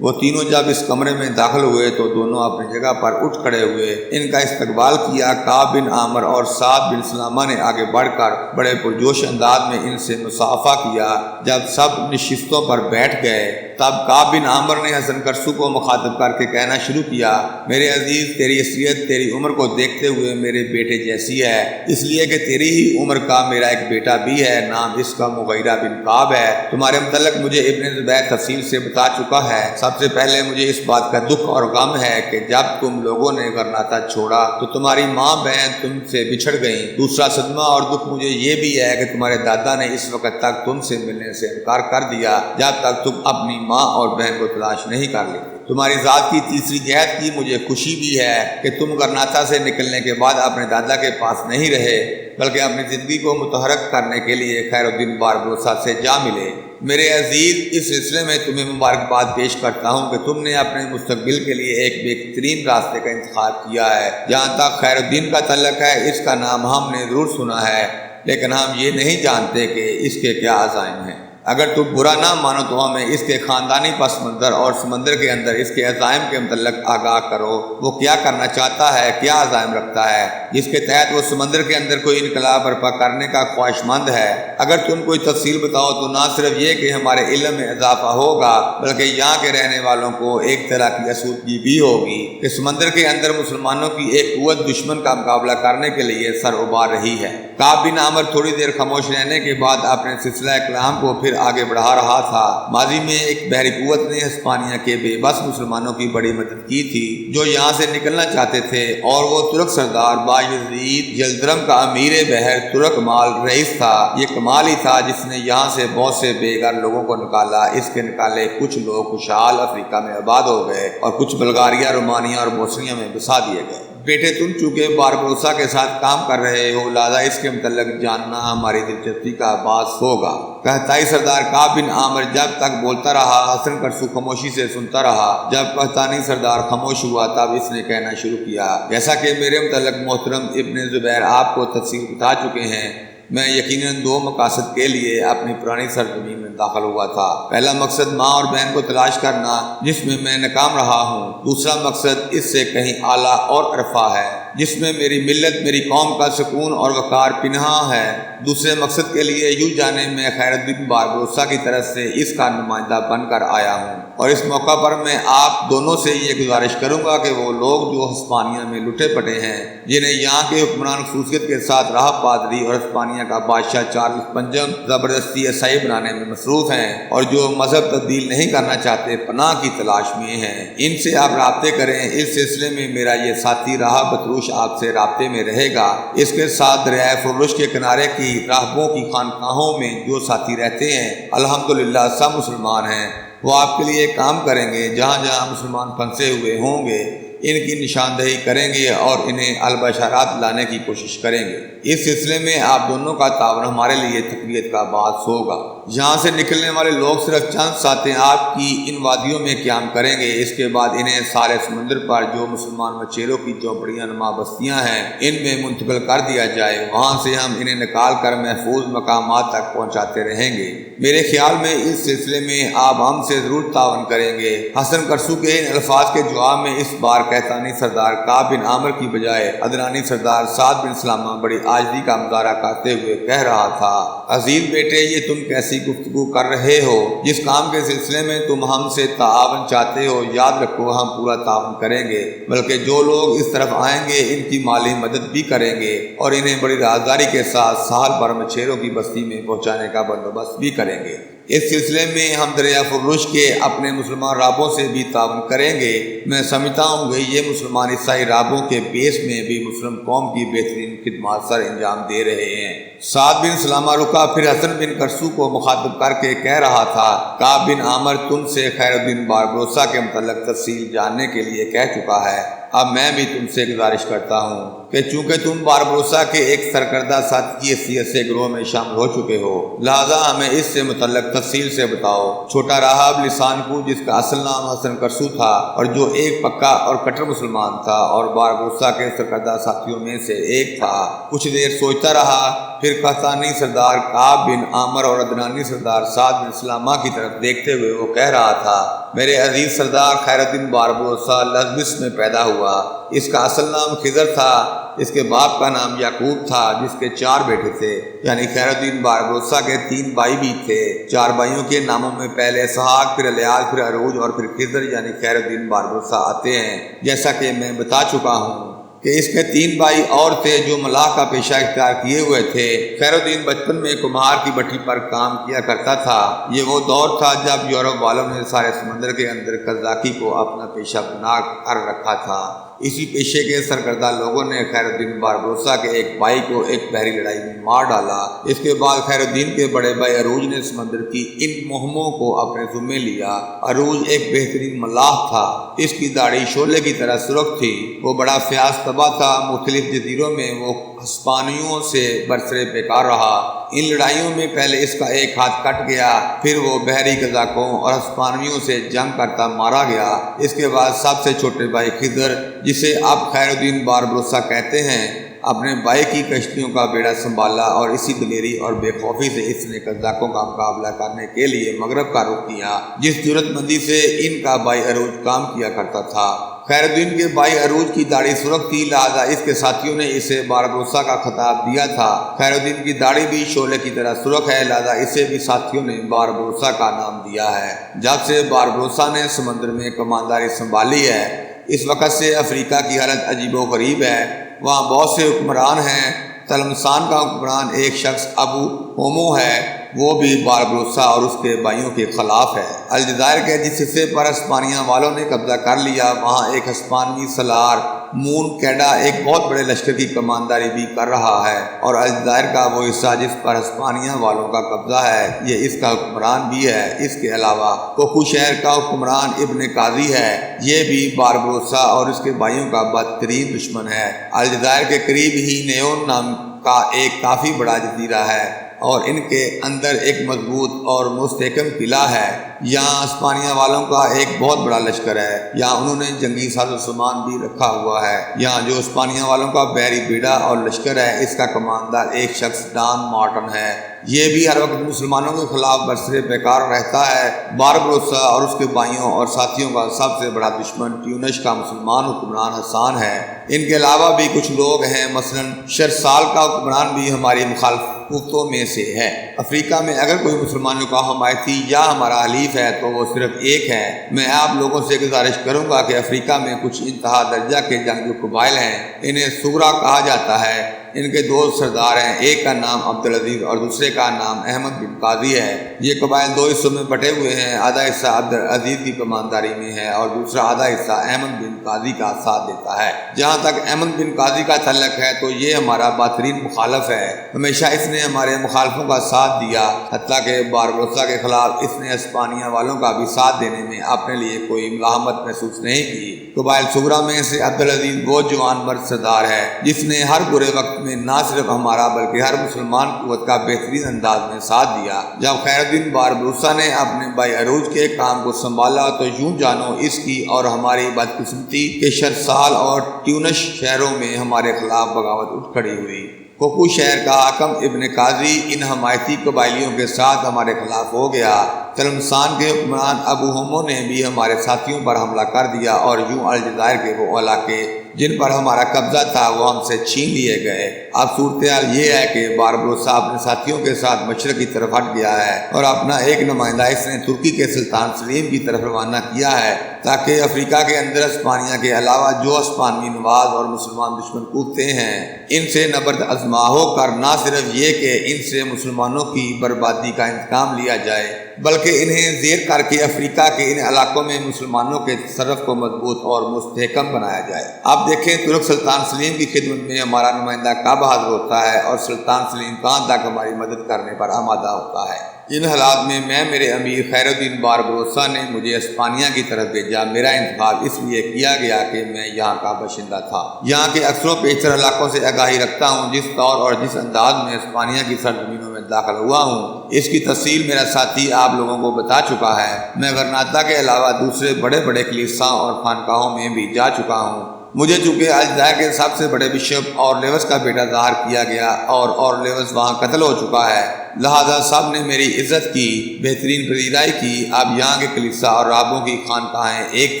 وہ تینوں جب اس کمرے میں داخل ہوئے تو دونوں اپنی جگہ پر اٹھ کھڑے ہوئے۔ ان کا استقبال کیا۔ کعب بن عامر اور سعد بن سلامہ نے آگے بڑھ کر بڑے پرجوش انداز میں ان سے مصافحہ کیا۔ جب سب نشستوں پر بیٹھ گئے تب کعب بن عامر نے حسن کرسو کو مخاطب کر کے کہنا شروع کیا، میرے عزیز تیری اصلیت تیری عمر کو دیکھتے ہوئے میرے بیٹے جیسی ہے، اس لیے کہ تیری ہی عمر کا میرا ایک بیٹا بھی ہے، نام اس کا مغیرہ بن کعب ہے، تمہارے متعلق مجھے ابن زبیر تفصیل سے بتا چکا ہے۔ سب سے پہلے مجھے اس بات کا دکھ اور غم ہے کہ جب تم لوگوں نے غرناطہ چھوڑا تو تمہاری ماں بہن تم سے بچھڑ گئیں۔ دوسرا صدمہ اور دکھ مجھے یہ بھی ہے کہ تمہارے دادا نے اس وقت تک تم سے ملنے سے انکار کر دیا جب تک تم اپنی ماں اور بہن کو تلاش نہیں کر لیتے۔ تمہاری ذات کی تیسری جہت کی مجھے خوشی بھی ہے کہ تم غرناطہ سے نکلنے کے بعد اپنے دادا کے پاس نہیں رہے بلکہ اپنی زندگی کو متحرک کرنے کے لیے خیر الدین باربروسا سے جا ملے۔ میرے عزیز اس سلسلے میں تمہیں مبارکباد پیش کرتا ہوں کہ تم نے اپنے مستقبل کے لیے ایک بہترین راستے کا انتخاب کیا ہے۔ جہاں تک خیر الدین کا تعلق ہے اس کا نام ہم نے ضرور سنا ہے لیکن ہم یہ نہیں جانتے کہ اس کے کیا عزائم ہیں۔ اگر تم برا نہ مانو تو ہمیں اس کے خاندانی پس منظر اور سمندر کے اندر اس کے عزائم کے متعلق آگاہ کرو، وہ کیا کرنا چاہتا ہے، کیا عزائم رکھتا ہے جس کے تحت وہ سمندر کے اندر کوئی انقلاب برپا کرنے کا خواہش مند ہے۔ اگر تم کوئی تفصیل بتاؤ تو نہ صرف یہ کہ ہمارے علم میں اضافہ ہوگا بلکہ یہاں کے رہنے والوں کو ایک طرح کی آسودگی بھی ہوگی کہ سمندر کے اندر مسلمانوں کی ایک قوت دشمن کا مقابلہ کرنے کے لیے سر ابھار رہی ہے۔ کعب بن عامر تھوڑی دیر خاموش رہنے کے بعد اپنے سلسلہ کلام کو پھر آگے بڑھا رہا تھا۔ ماضی میں ایک بحری قوت نے ہسپانیہ کے بے بس مسلمانوں کی بڑی مدد کی تھی جو یہاں سے نکلنا چاہتے تھے، اور وہ ترک سردار بایزید یلدرم کا امیر بحر ترک مال رئیس تھا۔ یہ کمال ہی تھا جس نے یہاں سے بہت سے بے گھر لوگوں کو نکالا۔ اس کے نکالے کچھ لوگ خوشحال افریقہ میں آباد ہو گئے اور کچھ بلغاریہ، رومانیہ اور بوسنیا میں بسا دیے گئے۔ بیٹے تم چونکہ باربروسا کے ساتھ کام کر رہے ہو لہذا اس کے متعلق جاننا ہماری دلچسپی کا باعث ہوگا۔ قحطائی سردار کعب بن عامر جب تک بولتا رہا حسن کرسو خاموشی سے سنتا رہا۔ جب قحطانی سردار خاموش ہوا تب اس نے کہنا شروع کیا، جیسا کہ میرے متعلق محترم ابن زبیر آپ کو تفصیل بتا چکے ہیں، میں یقیناً دو مقاصد کے لیے اپنی پرانی سرزمین میں داخل ہوا تھا۔ پہلا مقصد ماں اور بہن کو تلاش کرنا جس میں میں ناکام رہا ہوں، دوسرا مقصد اس سے کہیں اعلیٰ اور عرفہ ہے جس میں میری ملت میری قوم کا سکون اور وقار پنہاں ہے۔ دوسرے مقصد کے لیے یوں جانے میں خیر الدین باربروسا کی طرف سے اس کا نمائندہ بن کر آیا ہوں، اور اس موقع پر میں آپ دونوں سے یہ گزارش کروں گا کہ وہ لوگ جو ہسپانیہ میں لٹے پڑے ہیں، جنہیں یہاں کے حکمران خصوصیت کے ساتھ راہ پادری اور ہسپانیہ کا بادشاہ چارلس پنجم زبردستی عیسائی بنانے میں مصروف ہیں اور جو مذہب تبدیل نہیں کرنا چاہتے پناہ کی تلاش میں ہیں، ان سے آپ رابطے کریں۔ اس سلسلے میں میرا یہ ساتھی راہ بطروش آپ سے رابطے میں رہے گا۔ اس کے ساتھ دریائے فرش کے کنارے کی راہبوں کی خانقاہوں میں جو ساتھی رہتے ہیں الحمدللہ سب مسلمان ہیں، وہ آپ کے لیے کام کریں گے۔ جہاں جہاں مسلمان پھنسے ہوئے ہوں گے ان کی نشاندہی کریں گے اور انہیں البشارات لانے کی کوشش کریں گے۔ اس سلسلے میں آپ دونوں کا تعاون ہمارے لیے تقویت کا باعث ہوگا۔ یہاں سے نکلنے والے لوگ صرف چند ساتیں آپ کی ان وادیوں میں قیام کریں گے، اس کے بعد انہیں سارے سمندر پر جو مسلمان مچیروں کی جھونپڑیاں نما بستیاں ہیں ان میں منتقل کر دیا جائے، وہاں سے ہم انہیں نکال کر محفوظ مقامات تک پہنچاتے رہیں گے۔ میرے خیال میں اس سلسلے میں آپ ہم سے ضرور تعاون کریں گے۔ حسن کرسو کے ان الفاظ کے جواب میں اس بار قحطانی سردار کعب بن عامر کی بجائے عدنانی سردار سعد بن سلامہ بڑی عاجزی کا مظاہرہ کرتے ہوئے کہہ رہا تھا، عزیز بیٹے یہ تم کیسی گفتگو کر رہے ہو؟ جس کام کے سلسلے میں تم ہم سے تعاون چاہتے ہو یاد رکھو ہم پورا تعاون کریں گے، بلکہ جو لوگ اس طرف آئیں گے ان کی مالی مدد بھی کریں گے اور انہیں بڑی رازداری کے ساتھ ساحل پر مچھیروں کی بستی میں پہنچانے کا بندوبست بھی کریں گے۔ اس سلسلے میں ہم دریا فرش کے اپنے مسلمان رابوں سے بھی تعاون کریں گے۔ میں سمجھتا ہوں کہ یہ مسلمان عیسائی رابوں کے بیس میں بھی مسلم قوم کی بہترین خدمات سر انجام دے رہے ہیں۔ سعد بن سلامہ رکا پھر حسن بن کرسو کو مخاطب کر کے کہہ رہا تھا، کعب بن عامر تم سے خیر الدین باربروسا کے متعلق تفصیل جاننے کے لیے کہہ چکا ہے۔ اب میں بھی تم سے گزارش کرتا ہوں کہ چونکہ تم باربروسا کے ایک سرکردہ ساتھی کی حیثیت سے گروہ میں شامل ہو چکے ہو لہذا ہمیں اس سے متعلق تفصیل سے بتاؤ۔ چھوٹا راہب لسان کو جس کا اصل نام حسن کرسو تھا اور جو ایک پکا اور کٹر مسلمان تھا اور باربروسا کے سرکردہ ساتھیوں میں سے ایک تھا، کچھ دیر سوچتا رہا، پھر قحطانی سردار کعب بن عامر اور عدنانی سردار سعد بن سلامہ کی طرف دیکھتے ہوئے وہ کہہ رہا تھا، میرے عزیز سردار خیر الدین باربروسا لزبس میں پیدا ہوا۔ اس کا اصل نام خضر تھا۔ اس کے باپ کا نام یعقوب تھا جس کے 4 بیٹے تھے، یعنی خیر الدین باربروسا کے 3 بھائی بھی تھے۔ 4 بھائیوں کے ناموں میں پہلے اسحاق، پھر الیاس، پھر عروج اور پھر خضر یعنی خیر الدین باربروسا آتے ہیں۔ جیسا کہ میں بتا چکا ہوں کہ اس کے 3 بھائی اور تھے جو ملاح کا پیشہ اختیار کیے ہوئے تھے۔ خیر الدین بچپن میں کمہار کی بھٹی پر کام کیا کرتا تھا۔ یہ وہ دور تھا جب یورپ والوں نے سارے سمندر کے اندر قزاقی کو اپنا پیشہ بنا کر رکھا تھا۔ اسی پیشے کے سرکردہ لوگوں نے خیر الدین باربروسا کے ایک بھائی کو ایک بحری لڑائی میں مار ڈالا۔ اس کے بعد خیر الدین کے بڑے بھائی عروج نے سمندر کی ان مہموں کو اپنے ذمے لیا۔ عروج ایک بہترین ملاح تھا۔ اس کی داڑھی شعلے کی طرح سرخ تھی۔ وہ بڑا فیاض طبع تھا۔ مختلف جزیروں میں وہ ہسپانویوں سے برسر پیکار رہا۔ ان لڑائیوں میں پہلے اس کا ایک ہاتھ کٹ گیا، پھر وہ بحری قزاقوں اور ہسپانویوں سے جنگ کرتا مارا گیا۔ اس کے بعد سب سے چھوٹے بھائی خضر، جسے اب خیر الدین باربروسا کہتے ہیں، اپنے بھائی کی کشتیوں کا بیڑا سنبھالا اور اسی دلیری اور بے خوفی سے اس نے قزاقوں کا مقابلہ کرنے کے لیے مغرب کا رخ کیا، جس جرأت مندی سے ان کا بھائی عروج کام کیا کرتا تھا۔ خیر الدین کے بھائی عروج کی داڑھی سرخ تھی، لہذا اس کے ساتھیوں نے اسے باربروسا کا خطاب دیا تھا۔ خیر الدین کی داڑھی بھی شعلے کی طرح سرخ ہے، لہذا اسے بھی ساتھیوں نے باربروسا کا نام دیا ہے۔ جب سے باربروسا نے سمندر میں کمانداری سنبھالی ہے، اس وقت سے افریقہ کی حالت عجیب و غریب ہے۔ وہاں بہت سے حکمران ہیں۔ تلمسان کا حکمران ایک شخص ابو ہومو ہے، وہ بھی باربروسا اور اس کے بھائیوں کے خلاف ہے۔ الجزائر کے جس حصے پر ہسپانیہ والوں نے قبضہ کر لیا، وہاں ایک ہسپانوی سالار مون کیڈا ایک بہت بڑے لشکر کی کمانداری بھی کر رہا ہے، اور الجزائر کا وہ حصہ جس پر ہسپانیہ والوں کا قبضہ ہے، یہ اس کا حکمران بھی ہے۔ اس کے علاوہ کوکو شہر کا حکمران ابن قاضی ہے، یہ بھی باربروسا اور اس کے بھائیوں کا بدترین دشمن ہے۔ الجزائر کے قریب ہی نیون نام کا ایک کافی بڑا جزیرہ ہے، اور ان کے اندر ایک مضبوط اور مستحکم قلعہ ہے۔ یہاں ہسپانیہ والوں کا ایک بہت بڑا لشکر ہے۔ یہاں انہوں نے جنگی ساز و سامان بھی رکھا ہوا ہے۔ یہاں جو ہسپانیہ والوں کا بحری بیڑا اور لشکر ہے، اس کا کماندار ایک شخص ڈان مارٹن ہے۔ یہ بھی ہر وقت مسلمانوں کے خلاف برسر پیکار رہتا ہے۔ باربروسا اور اس کے بھائیوں اور ساتھیوں کا سب سے بڑا دشمن ٹیونس کا مسلمان حکمران حسان ہے۔ ان کے علاوہ بھی کچھ لوگ ہیں، مثلاً شرسال کا حکمران بھی ہماری مخالفتوں میں سے ہے۔ افریقہ میں اگر کوئی مسلمانوں کا حمایتی یا ہمارا حلیف ہے تو وہ صرف ایک ہے۔ میں آپ لوگوں سے گزارش کروں گا کہ افریقہ میں کچھ انتہا درجہ کے جنگجو قبائل ہیں، انہیں سغرا کہا جاتا ہے۔ ان کے 2 سردار ہیں، ایک کا نام عبدالعزیز اور دوسرے کا نام احمد بن قاضی ہے۔ یہ قبائل 2 حصوں میں بٹے ہوئے ہیں، آدھا حصہ عبدالعزیز کی کمانداری میں ہے اور دوسرا آدھا حصہ احمد بن قاضی کا ساتھ دیتا ہے۔ جہاں تک احمد بن قاضی کا تعلق ہے تو یہ ہمارا بہترین مخالف ہے۔ ہمیشہ اس نے ہمارے مخالفوں کا ساتھ دیا، حتیٰ کہ باربروسا کے خلاف اس نے ہسپانیہ والوں کا بھی ساتھ دینے میں اپنے لیے کوئی ملامت محسوس نہیں کی۔ قبائل سغرا میں سے عبدالعزیز وہ جوان مرد سردار ہے جس نے ہر برے وقت میں نہ صرف ہمارا بلکہ ہر مسلمان قوت کا بہترین انداز میں ساتھ دیا۔ جب خیر الدین باربروسا نے اپنے بھائی عروج کے کام کو سنبھالا تو یوں جانو اس کی اور ہماری بدقسمتی کے شرسال اور ٹیونس شہروں میں ہمارے خلاف بغاوت اٹھ کھڑی ہوئی۔ کوکو شہر کا حاکم ابن قاضی ان حمایتی قبائلیوں کے ساتھ ہمارے خلاف ہو گیا۔ تلمسان کے حکمران ابو ہومو نے بھی ہمارے ساتھیوں پر حملہ کر دیا، اور یوں الجزائر کے وہ علاقے جن پر ہمارا قبضہ تھا وہ ہم سے چھین لیے گئے۔ اب صورتحال یہ ہے کہ باربروسا اپنے ساتھیوں کے ساتھ مشرق کی طرف ہٹ گیا ہے، اور اپنا ایک نمائندہ اس نے ترکی کے سلطان سلیم کی طرف روانہ کیا ہے، تاکہ افریقہ کے اندر ہسپانیہ کے علاوہ جو ہسپانوی نواز اور مسلمان دشمن کوفتے ہیں، ان سے نبرد آزما ہو کر نہ صرف یہ کہ ان سے مسلمانوں کی بربادی کا انتقام لیا جائے، بلکہ انہیں زیر کر کے افریقہ کے ان علاقوں میں مسلمانوں کے تصرف کو مضبوط اور مستحکم بنایا جائے۔ اب دیکھیں ترک سلطان سلیم کی خدمت میں ہمارا نمائندہ کب حاضر ہوتا ہے، اور سلطان سلیم کہاں تک ہماری مدد کرنے پر آمادہ ہوتا ہے۔ ان حالات میں میرے امیر خیر الدین باربروسا نے مجھے ہسپانیہ کی طرف بھیجا۔ میرا انتخاب اس لیے کیا گیا کہ میں یہاں کا باشندہ تھا، یہاں کے اکثر و بیشتر علاقوں سے آگاہی رکھتا ہوں۔ جس طور اور جس انداز میں ہسپانیہ کی سرزمینوں میں داخل ہوا ہوں، اس کی تفصیل میرا ساتھی آپ لوگوں کو بتا چکا ہے۔ میں غرناطہ کے علاوہ دوسرے بڑے بڑے کلیساؤں اور خانقاہوں میں بھی جا چکا ہوں۔ مجھے چونکہ الجزائر کے سب سے بڑے بشپ اورلیوس کا بیٹا ظاہر کیا گیا، اور اورلیوس وہاں قتل ہو چکا ہے، لہذا سب نے میری عزت کی، بہترین پذیرائی کی۔ اب یہاں کے کلیسا اور راہبوں کی خانقاہیں ایک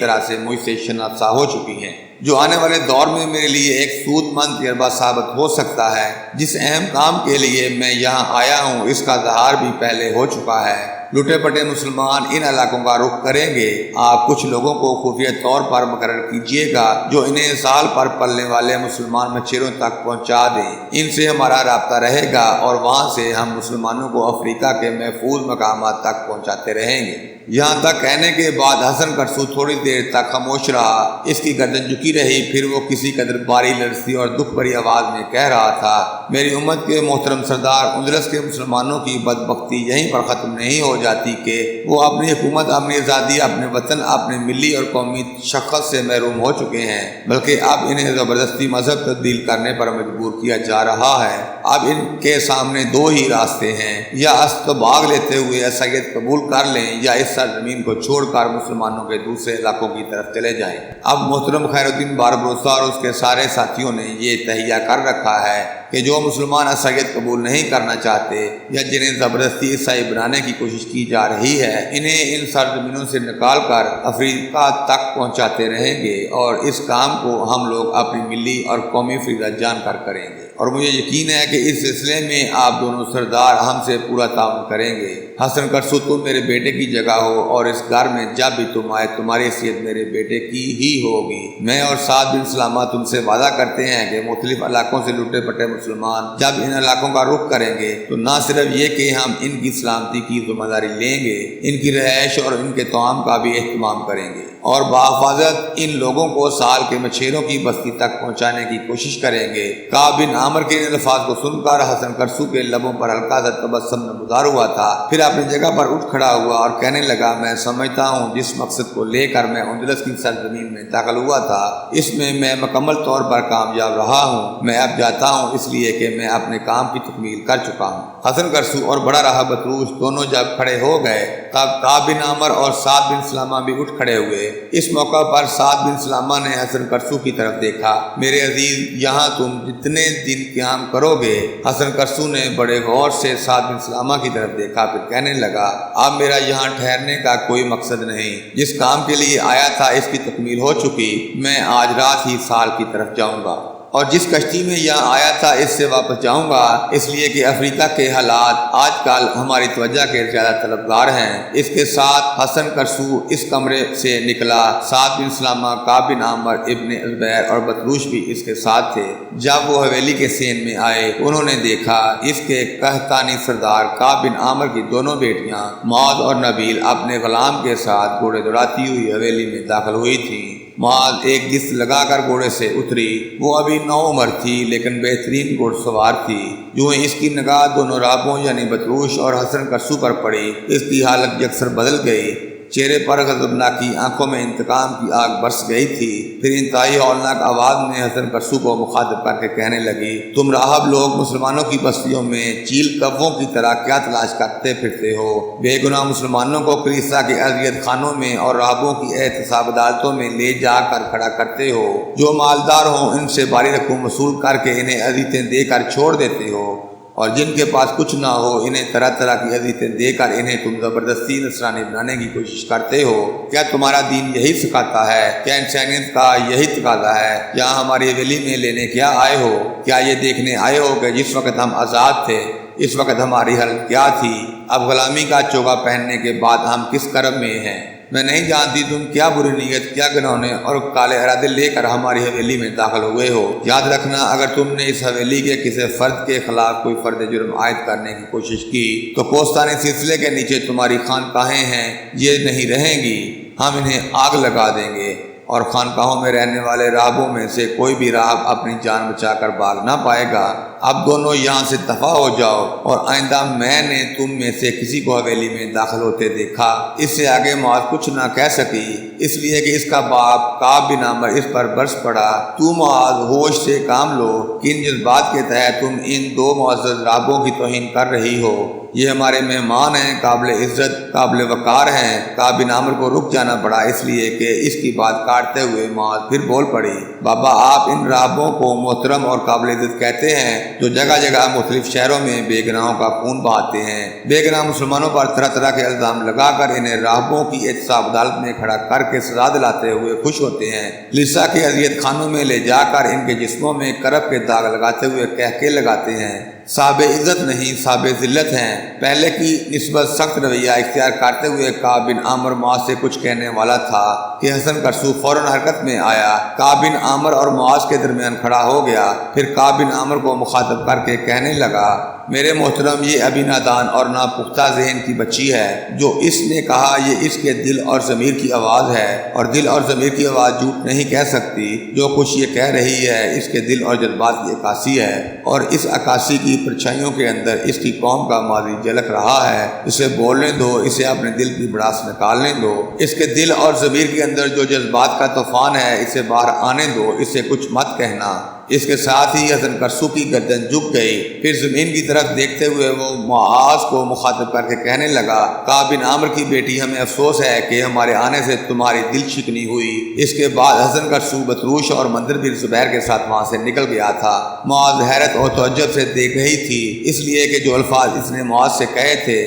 طرح سے مجھ سے شناسا ہو چکی ہیں، جو آنے والے دور میں میرے لیے ایک سود مند تجربہ ثابت ہو سکتا ہے۔ جس اہم کام کے لیے میں یہاں آیا ہوں اس کا اظہار بھی پہلے ہو چکا ہے۔ لٹے پٹے مسلمان ان علاقوں کا رخ کریں گے۔ آپ کچھ لوگوں کو خفیہ طور پر مقرر کیجیے گا جو انہیں سال پر پلنے والے مسلمان مچھروں تک پہنچا دیں۔ ان سے ہمارا رابطہ رہے گا اور وہاں سے ہم مسلمانوں کو افریقہ کے محفوظ مقامات تک پہنچاتے رہیں گے۔ یہاں تک کہنے کے بعد حسن کرسو تھوڑی دیر تک خاموش رہا۔ اس کی گردن جھکی رہی، پھر وہ کسی قدر باری لرزتی اور دکھ بھری آواز میں کہہ رہا تھا، میری امت کے محترم سردار، اندلس کے مسلمانوں کی بدبختی یہیں پر ختم نہیں ہو جاتی کہ وہ اپنی حکومت، اپنی آزادی، اپنے وطن، اپنے ملی اور قومی شخص سے محروم ہو چکے ہیں، بلکہ اب انہیں زبردستی مذہب تبدیل کرنے پر مجبور کیا جا رہا ہے۔ اب ان کے سامنے دو ہی راستے ہیں، یا استباغ لیتے ہوئے عیسائیت قبول کر لیں یا اس سرزمین کو چھوڑ کر مسلمانوں کے دوسرے علاقوں کی طرف چلے جائیں۔ اب محترم خیر الدین باربروسا اور اس کے سارے ساتھیوں نے یہ تہیہ کر رکھا ہے کہ جو مسلمان عیسائیت قبول نہیں کرنا چاہتے یا جنہیں زبردستی عیسائی بنانے کی کوشش کی جا رہی ہے، انہیں ان سرزمینوں سے نکال کر افریقہ تک پہنچاتے رہیں گے، اور اس کام کو ہم لوگ اپنی ملی اور قومی فریضہ جان کر کریں گے۔ اور مجھے یقین ہے کہ اس سلسلے میں آپ دونوں سردار ہم سے پورا تعاون کریں گے۔ حسن کرسو، تم میرے بیٹے کی جگہ ہو اور اس گھر میں جب بھی تم آئے تمہاری حیثیت میرے بیٹے کی ہی ہوگی۔ میں اور سعد بن سلامہ تم سے وعدہ کرتے ہیں کہ مختلف علاقوں سے لٹے پٹے مسلمان جب ان علاقوں کا رخ کریں گے تو نہ صرف یہ کہ ہم ان کی سلامتی کی ذمہ داری لیں گے، ان کی رہائش اور ان کے طعام کا بھی اہتمام کریں گے، اور بحفاظت ان لوگوں کو سال کے مچھیروں کی بستی تک پہنچانے کی کوشش کریں گے۔ کعب بن عامر کے ان الفاظ کو سن کر حسن کرسو کے لبوں پر ہلکا سا تبسم نمودار ہوا تھا، پھر اپنی جگہ پر اٹھ کھڑا ہوا اور کہنے لگا، میں سمجھتا ہوں جس مقصد کو لے کر میں اندلس کی سرزمین میں داخل ہوا تھا اس میں میں مکمل طور پر کامیاب رہا ہوں۔ میں اب جاتا ہوں اس لیے کہ میں اپنے کام کی تکمیل کر چکا ہوں۔ حسن کرسو اور بڑا راہب بطروس دونوں جب کھڑے ہو گئے تب کعب بن عامر اور سعد بن سلامہ بھی اٹھ کھڑے ہوئے۔ اس موقع پر سعد بن سلامہ نے حسن کرسو کی طرف دیکھا، میرے عزیز یہاں تم جتنے دن قیام کرو گے؟ حسن کرسو نے بڑے غور سے سعد بن سلامہ کی طرف دیکھا، پھر کہنے لگا، اب میرا یہاں ٹھہرنے کا کوئی مقصد نہیں، جس کام کے لیے آیا تھا اس کی تکمیل ہو چکی، میں آج رات ہی سال کی طرف جاؤں گا، اور جس کشتی میں یہاں آیا تھا اس سے واپس جاؤں گا، اس لیے کہ افریقہ کے حالات آج کل ہماری توجہ کے زیادہ طلبگار ہیں۔ اس کے ساتھ حسن کرسو اس کمرے سے نکلا۔ سعد بن سلامہ، کعب بن عامر، ابن زبیر اور بطروس بھی اس کے ساتھ تھے۔ جب وہ حویلی کے سین میں آئے انہوں نے دیکھا اس کے قحطانی سردار کعب بن عامر کی دونوں بیٹیاں معاذ اور نبیل اپنے غلام کے ساتھ گھوڑے دوڑاتی ہوئی حویلی میں داخل ہوئی تھیں۔ معاذ ایک جست لگا کر گھوڑے سے اتری، وہ ابھی نوعمر تھی لیکن بہترین گھوڑ سوار تھی۔ جو ہی اس کی نگاہ دونوں راہبوں یعنی بطروس اور حسن کرسو پر پڑی، اس کی حالت یکسر بدل گئی، چہرے پر غضبناکی، آنکھوں میں انتقام کی آگ برس گئی تھی۔ پھر انتہائی ہولناک آواز میں حسن کرسو کو مخاطب کر کے کہنے لگی، تم راہب لوگ مسلمانوں کی بستیوں میں چیل کووں کی طرح کیا تلاش کرتے پھرتے ہو؟ بے گناہ مسلمانوں کو کلیسا کے اذیت خانوں میں اور راہبوں کی احتساب عدالتوں میں لے جا کر کھڑا کرتے ہو، جو مالدار ہوں ان سے باری رقم وصول کر کے انہیں اذیتیں دے کر چھوڑ دیتے ہو، اور جن کے پاس کچھ نہ ہو انہیں طرح طرح کی اذیتیں دے کر انہیں تم زبردستی نصرانی بنانے کی کوشش کرتے ہو۔ کیا تمہارا دین یہی سکھاتا ہے؟ کیا انسانیت کا یہی تقاضا ہے؟ یہاں ہماری حویلی میں لینے کیا آئے ہو؟ کیا یہ دیکھنے آئے ہو کہ جس وقت ہم آزاد تھے اس وقت ہماری حالت کیا تھی؟ اب غلامی کا چوگا پہننے کے بعد ہم کس کرم میں ہیں؟ میں نہیں جانتی تم کیا بری نیت، کیا گناہوں اور کالے ارادے لے کر ہماری حویلی میں داخل ہوئے ہو۔ یاد رکھنا اگر تم نے اس حویلی کے کسی فرد کے خلاف کوئی فرد جرم عائد کرنے کی کوشش کی تو کوستانی سلسلے کے نیچے تمہاری خانقاہیں ہیں، یہ نہیں رہیں گی، ہم انہیں آگ لگا دیں گے، اور خانقاہوں میں رہنے والے راہبوں میں سے کوئی بھی راہب اپنی جان بچا کر بھاگ نہ پائے گا۔ اب دونوں یہاں سے دفع ہو جاؤ، اور آئندہ میں نے تم میں سے کسی کو حویلی میں داخل ہوتے دیکھا۔ اس سے آگے معاذ کچھ نہ کہہ سکی، اس لیے کہ اس کا باپ کعب بن عامر اس پر برس پڑا۔ تو معاذ ہوش سے کام لو، کن جذبات کے تحت تم ان دو معزز راہبوں کی توہین کر رہی ہو؟ یہ ہمارے مہمان ہیں، قابل عزت، قابل وقار ہیں۔ کعب بن عامر کو رک جانا پڑا اس لیے کہ اس کی بات کاٹتے ہوئے معاذ پھر بول پڑی، بابا آپ ان راہبوں کو محترم اور قابل عزت کہتے ہیں، جو جگہ جگہ مختلف شہروں میں بے گناہوں کا خون بہاتے ہیں۔ بے گناہ مسلمانوں پر طرح طرح کے الزام لگا کر انہیں راہبوں کی احتساب عدالت میں کھڑا کر کے سزا دلاتے ہوئے خوش ہوتے ہیں۔ کلیسا کے اذیت خانوں میں لے جا کر ان کے جسموں میں کرب کے داغ لگاتے ہوئے قہقہے لگاتے ہیں۔ صاحب عزت نہیں، صاحب ذلت ہیں۔ پہلے کی نسبت سخت رویہ اختیار کرتے ہوئے کعب بن عامر معاذ سے کچھ کہنے والا تھا کہ حسن قرصو فوراً حرکت میں آیا، کعب بن عامر اور معاذ کے درمیان کھڑا ہو گیا۔ پھر کعب بن عامر کو مخاطب کر کے کہنے لگا، میرے محترم، یہ ابھی نادان اور ناپختہ ذہن کی بچی ہے۔ جو اس نے کہا یہ اس کے دل اور ضمیر کی آواز ہے، اور دل اور ضمیر کی آواز جھوٹ نہیں کہہ سکتی۔ جو کچھ یہ کہہ رہی ہے اس کے دل اور جذبات کی عکاسی ہے، اور اس عکاسی کی پرچھائیوں کے اندر اس کی قوم کا ماضی جھلک رہا ہے۔ اسے بولنے دو، اسے اپنے دل کی بڑاس نکالنے دو۔ اس کے دل اور ضمیر کے اندر جو جذبات کا طوفان ہے اسے باہر آنے دو، اسے کچھ مت کہنا۔ اس کے ساتھ ہی حسن قرصو کی گردن جھک گئی۔ پھر زمین کی طرف دیکھتے ہوئے وہ معاذ کو مخاطب کر کے کہنے لگا، کعب بن عامر کی بیٹی، ہمیں افسوس ہے کہ ہمارے آنے سے تمہاری دل شکنی ہوئی۔ اس کے بعد حسن قرصو بطروش اور منظر بن زبیر کے ساتھ وہاں سے نکل گیا تھا۔ معاذ حیرت اور تعجب سے دیکھ رہی تھی، اس لیے کہ جو الفاظ اس نے معاذ سے کہے تھے۔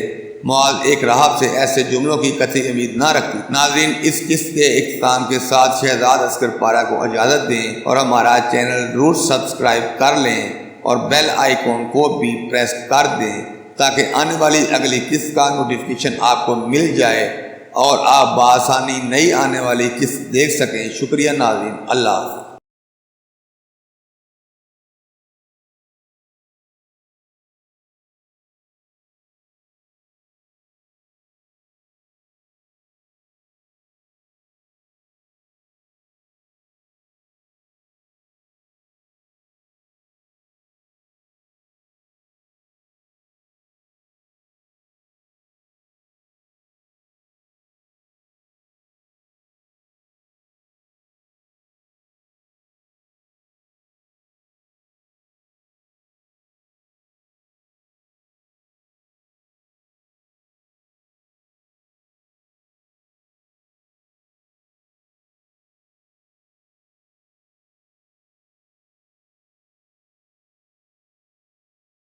معاذ ایک راہب سے ایسے جملوں کی قطعی امید نہ رکھتی۔ ناظرین، اس قسط کے اختتام کے ساتھ شہزاد اصغر پارہ کو اجازت دیں اور ہمارا چینل ضرور سبسکرائب کر لیں اور بیل آئیکن کو بھی پریس کر دیں تاکہ آنے والی اگلی قسط کا نوٹیفیکیشن آپ کو مل جائے اور آپ بآسانی نئی آنے والی قسط دیکھ سکیں۔ شکریہ ناظرین، اللہ حافظ۔